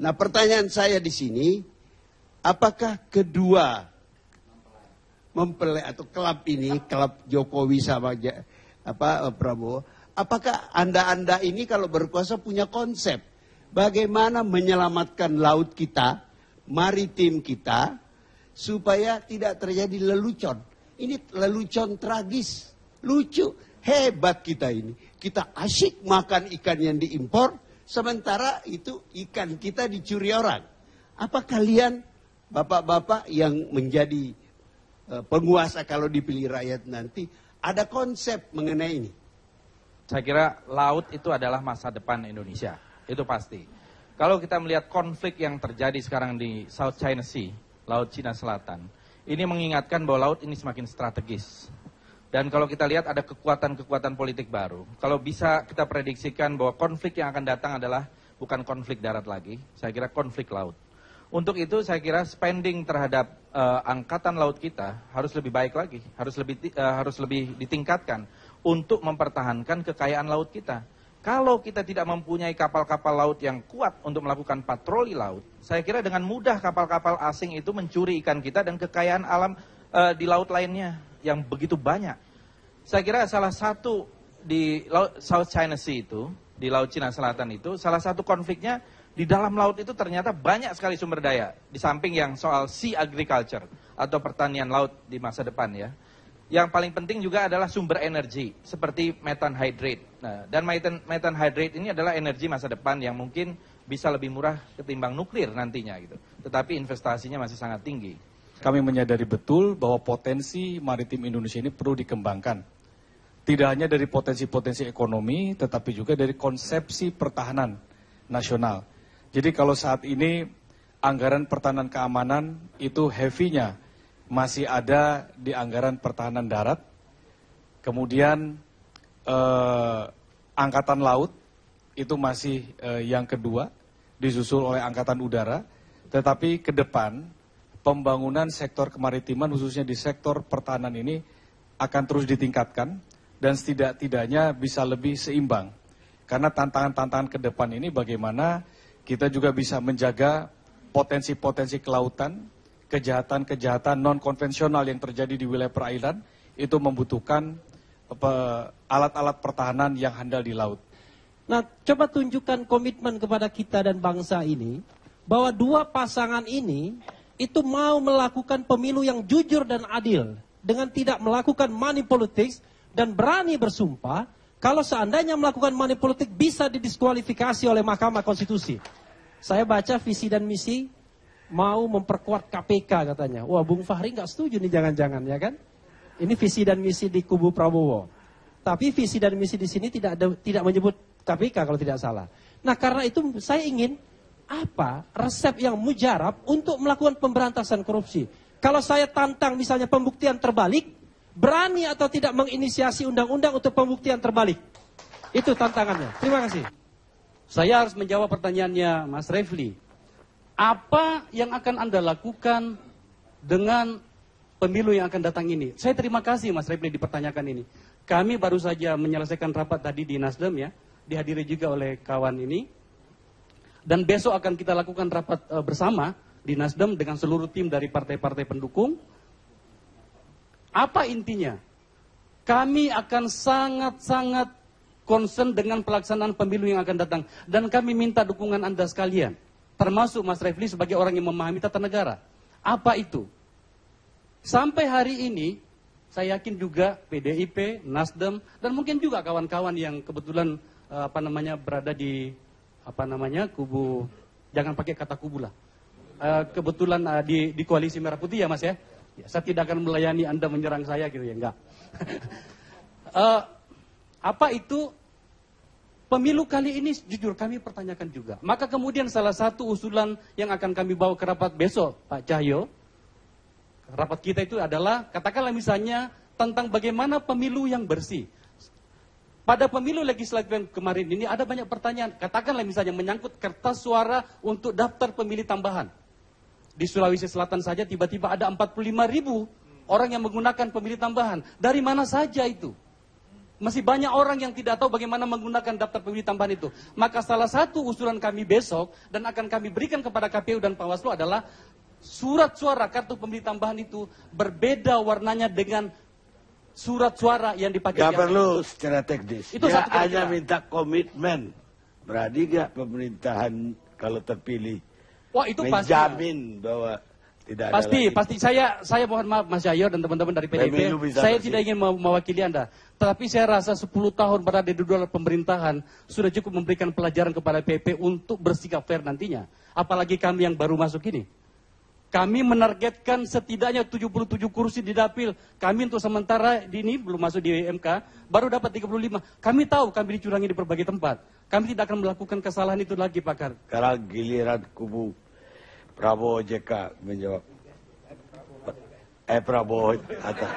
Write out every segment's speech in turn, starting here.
Nah, pertanyaan saya di sini, apakah kedua mempelai atau klub ini, klub Jokowi sama Prabowo, apakah anda ini kalau berkuasa punya konsep bagaimana menyelamatkan laut kita, maritim kita, supaya tidak terjadi lelucon. Ini lelucon tragis, lucu, hebat kita ini. Kita asyik makan ikan yang diimpor, sementara itu ikan kita dicuri orang. Apa kalian, bapak-bapak yang menjadi penguasa kalau dipilih rakyat nanti, ada konsep mengenai ini? Saya kira laut itu adalah masa depan Indonesia, itu pasti. Kalau kita melihat konflik yang terjadi sekarang di South China Sea, Laut Cina Selatan, ini mengingatkan bahwa laut ini semakin strategis. Dan kalau kita lihat ada kekuatan-kekuatan politik baru. Kalau bisa kita prediksikan bahwa konflik yang akan datang adalah bukan konflik darat lagi, saya kira konflik laut. Untuk itu saya kira spending terhadap angkatan laut kita harus lebih baik lagi, harus lebih ditingkatkan untuk mempertahankan kekayaan laut kita. Kalau kita tidak mempunyai kapal-kapal laut yang kuat untuk melakukan patroli laut, saya kira dengan mudah kapal-kapal asing itu mencuri ikan kita dan kekayaan alam di laut lainnya yang begitu banyak. Saya kira salah satu di South China Sea itu, di Laut Cina Selatan itu, salah satu konfliknya di dalam laut itu ternyata banyak sekali sumber daya. Di samping yang soal sea agriculture atau pertanian laut di masa depan ya. Yang paling penting juga adalah sumber energi seperti methane hydrate. Nah, dan methane hydrate ini adalah energi masa depan yang mungkin bisa lebih murah ketimbang nuklir nantinya gitu. Tetapi investasinya masih sangat tinggi. Kami menyadari betul bahwa potensi maritim Indonesia ini perlu dikembangkan. Tidak hanya dari potensi-potensi ekonomi, tetapi juga dari konsepsi pertahanan nasional. Jadi kalau saat ini anggaran pertahanan keamanan itu heavy-nya masih ada di anggaran pertahanan darat. Kemudian angkatan laut itu masih yang kedua, disusul oleh angkatan udara. Tetapi ke depan pembangunan sektor kemaritiman khususnya di sektor pertahanan ini akan terus ditingkatkan dan setidak-tidaknya bisa lebih seimbang. Karena tantangan-tantangan ke depan ini bagaimana kita juga bisa menjaga potensi-potensi kelautan, kejahatan-kejahatan non-konvensional yang terjadi di wilayah perairan, itu membutuhkan alat-alat pertahanan yang handal di laut. Nah, coba tunjukkan komitmen kepada kita dan bangsa ini, bahwa dua pasangan ini itu mau melakukan pemilu yang jujur dan adil, dengan tidak melakukan money politics, dan berani bersumpah, kalau seandainya melakukan money politik bisa didiskualifikasi oleh Mahkamah Konstitusi. Saya baca visi dan misi mau memperkuat KPK katanya. Wah, Bung Fahri nggak setuju nih jangan-jangan ya kan? Ini visi dan misi di kubu Prabowo. Tapi visi dan misi di sini tidak menyebut KPK kalau tidak salah. Nah, karena itu saya ingin apa resep yang mujarab untuk melakukan pemberantasan korupsi. Kalau saya tantang misalnya pembuktian terbalik, berani atau tidak menginisiasi undang-undang untuk pembuktian terbalik? Itu tantangannya. Terima kasih. Saya harus menjawab pertanyaannya Mas Refli. Apa yang akan Anda lakukan dengan pemilu yang akan datang ini? Saya terima kasih Mas Refli dipertanyakan ini. Kami baru saja menyelesaikan rapat tadi di Nasdem ya. Dihadiri juga oleh kawan ini. Dan besok akan kita lakukan rapat bersama di Nasdem dengan seluruh tim dari partai-partai pendukung. Apa intinya? Kami akan sangat-sangat concern dengan pelaksanaan pemilu yang akan datang. Dan kami minta dukungan Anda sekalian. Termasuk Mas Refli sebagai orang yang memahami tata negara. Apa itu? Sampai hari ini, saya yakin juga PDIP, Nasdem, dan mungkin juga kawan-kawan yang kebetulan berada di kubu, jangan pakai kata kubu lah. Kebetulan di koalisi Merah Putih ya Mas ya. Ya, saya tidak akan melayani Anda menyerang saya gitu ya, enggak. Apa itu? Pemilu kali ini jujur kami pertanyakan juga. Maka kemudian salah satu usulan yang akan kami bawa ke rapat besok, Pak Cahyo, rapat kita itu adalah, katakanlah misalnya tentang bagaimana pemilu yang bersih. Pada pemilu legislatif yang kemarin ini ada banyak pertanyaan, katakanlah misalnya menyangkut kertas suara untuk daftar pemilih tambahan. Di Sulawesi Selatan saja tiba-tiba ada 45.000 orang yang menggunakan pemilih tambahan. Dari mana saja itu? Masih banyak orang yang tidak tahu bagaimana menggunakan daftar pemilih tambahan itu. Maka salah satu usulan kami besok dan akan kami berikan kepada KPU dan Bawaslu adalah surat suara kartu pemilih tambahan itu berbeda warnanya dengan surat suara yang dipakai. Gak perlu secara teknis. Itu dia satu hanya minta komitmen. Berani gak pemerintahan kalau terpilih Wah, itu pasti. menjamin bahwa tidak ada Pasti. Saya mohon maaf Mas Yayo dan teman-teman dari PDIP. Saya tidak ingin mewakili Anda. Tetapi saya rasa 10 tahun berada di dalam pemerintahan sudah cukup memberikan pelajaran kepada PP untuk bersikap fair nantinya. Apalagi kami yang baru masuk ini. Kami menargetkan setidaknya 77 kursi di dapil. Kami untuk sementara ini belum masuk di MK, baru dapat 35. Kami tahu kami dicurangi di berbagai tempat. Kami tidak akan melakukan kesalahan itu lagi, Pakar. Sekarang giliran kubu Prabowo JK menjawab. Prabowo Hatta.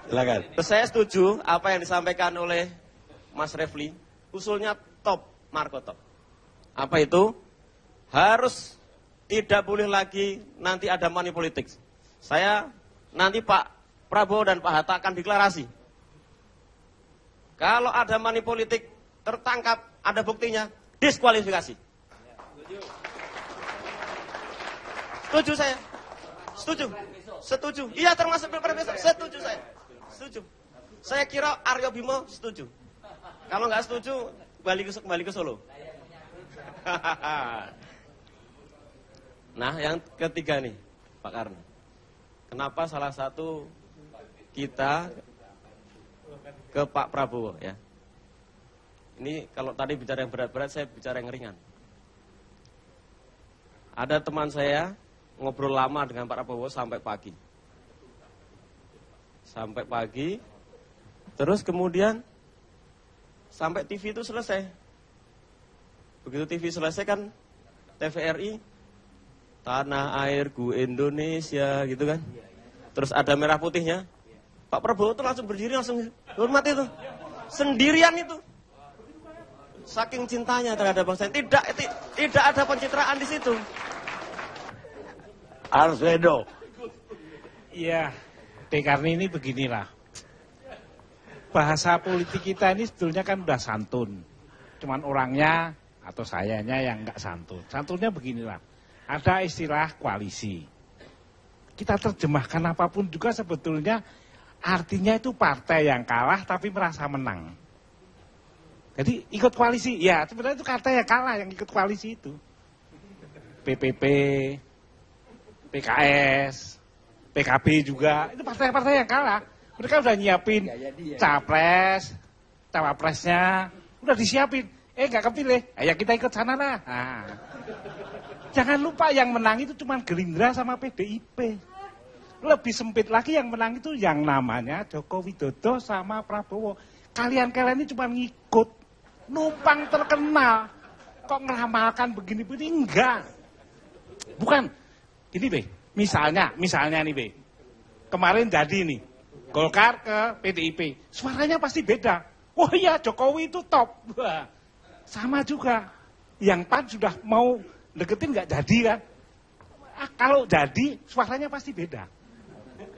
Silakan. Saya setuju apa yang disampaikan oleh Mas Refli. Usulnya top, Marco top. Apa itu? Harus tidak boleh lagi nanti ada money politics. Saya nanti Pak Prabowo dan Pak Hatta akan deklarasi. Kalau ada money politik tertangkap, ada buktinya, diskualifikasi. Setuju saya. Setuju. Iya, termasuk pilpres besok. Setuju saya. Setuju. Saya kira Aryo Bimo setuju. Kalau nggak setuju, kembali ke Solo. Nah, yang ketiga nih, Pak Karno. Kenapa salah satu kita ke Pak Prabowo ya? Ini kalau tadi bicara yang berat-berat, saya bicara yang ringan. Ada teman saya ngobrol lama dengan Pak Prabowo sampai pagi. Terus kemudian sampai TV itu selesai. Begitu TV selesai kan, TVRI, Tanah Airku Indonesia gitu kan. Terus ada merah putihnya. Pak Prabowo tuh langsung berdiri, langsung hormat itu. Sendirian itu. Saking cintanya terhadap bangsa. Tidak ada pencitraan di situ. Arswendo. Iya, Karni ini beginilah. Bahasa politik kita ini sebetulnya kan udah santun. Cuman orangnya atau sayanya yang nggak santun. Santunnya beginilah. Ada istilah koalisi. Kita terjemahkan apapun juga sebetulnya artinya itu partai yang kalah tapi merasa menang. Jadi ikut koalisi, ya sebenarnya itu kata yang kalah yang ikut koalisi itu. PPP, PKS, PKB juga, itu partai-partai yang kalah. Mereka udah nyiapin capres, cawapresnya, udah disiapin. Nggak kepilih, ya kita ikut sana lah. Nah. Jangan lupa yang menang itu cuma Gerindra sama PDIP. Lebih sempit lagi yang menang itu yang namanya Joko Widodo sama Prabowo. Kalian-kalian ini cuma ngikut, numpang terkenal. Kok ngeramalkan begini-begini? Enggak. Bukan. Ini Be, misalnya nih Be. Kemarin jadi nih, Golkar ke PDIP. Suaranya pasti beda. Oh iya, Jokowi itu top. Wah, sama juga. Yang PAN sudah mau deketin nggak jadi kan? Kalau jadi, suaranya pasti beda.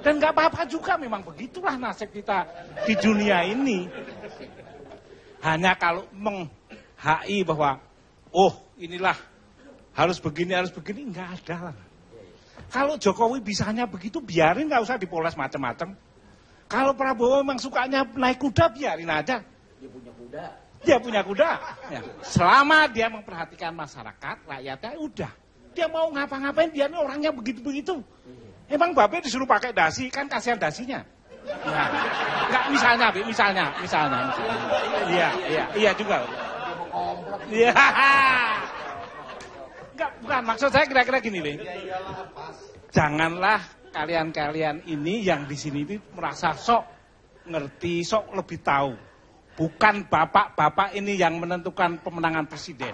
Dan nggak apa-apa juga, memang begitulah nasib kita di dunia ini. Hanya kalau meng-HI bahwa, oh inilah harus begini, nggak ada lah. Kalau Jokowi bisanya begitu, biarin, nggak usah dipoles macam-macam. Kalau Prabowo memang sukanya naik kuda, biarin aja. Dia punya kuda. Ya. Selama dia memperhatikan masyarakat, rakyatnya, udah. Dia mau ngapa-ngapain, dia ini orangnya begitu-begitu. Emang Babe disuruh pakai dasi, kan kasihan dasinya. Nah, enggak, misalnya. Iya juga. Iya. Enggak, bukan, maksud saya kira-kira gini, Be. Janganlah kalian-kalian ini yang di sini itu merasa sok ngerti, sok lebih tahu. Bukan bapak-bapak ini yang menentukan pemenangan presiden.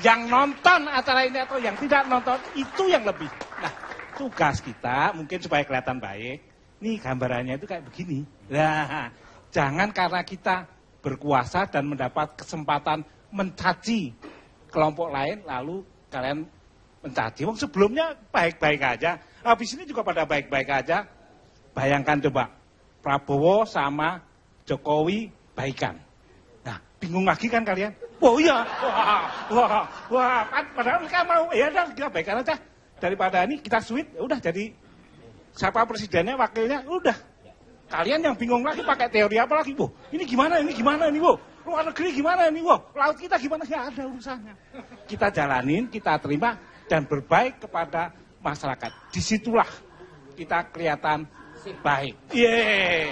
Yang nonton acara ini atau yang tidak nonton, itu yang lebih. Nah, tugas kita mungkin supaya kelihatan baik. Nih gambarannya itu kayak begini. Nah, jangan karena kita berkuasa dan mendapat kesempatan mencaci kelompok lain, lalu kalian mencaci. Wong sebelumnya baik-baik aja. Habis ini juga pada baik-baik aja. Bayangkan coba, Prabowo sama Jokowi baikan. Nah, bingung lagi kan kalian? Oh iya, wah, kan padahal mereka mau, ya udah kita baikan aja. Daripada ini kita sweet, udah jadi siapa presidennya, wakilnya, udah. Kalian yang bingung lagi pakai teori apa lagi, Bu? Ini gimana, Bu? Luar negeri gimana ini, Bu? Laut kita gimana? Ya ada urusannya. Kita jalanin, kita terima, dan berbaik kepada masyarakat. Disitulah kita kelihatan baik. Yeay.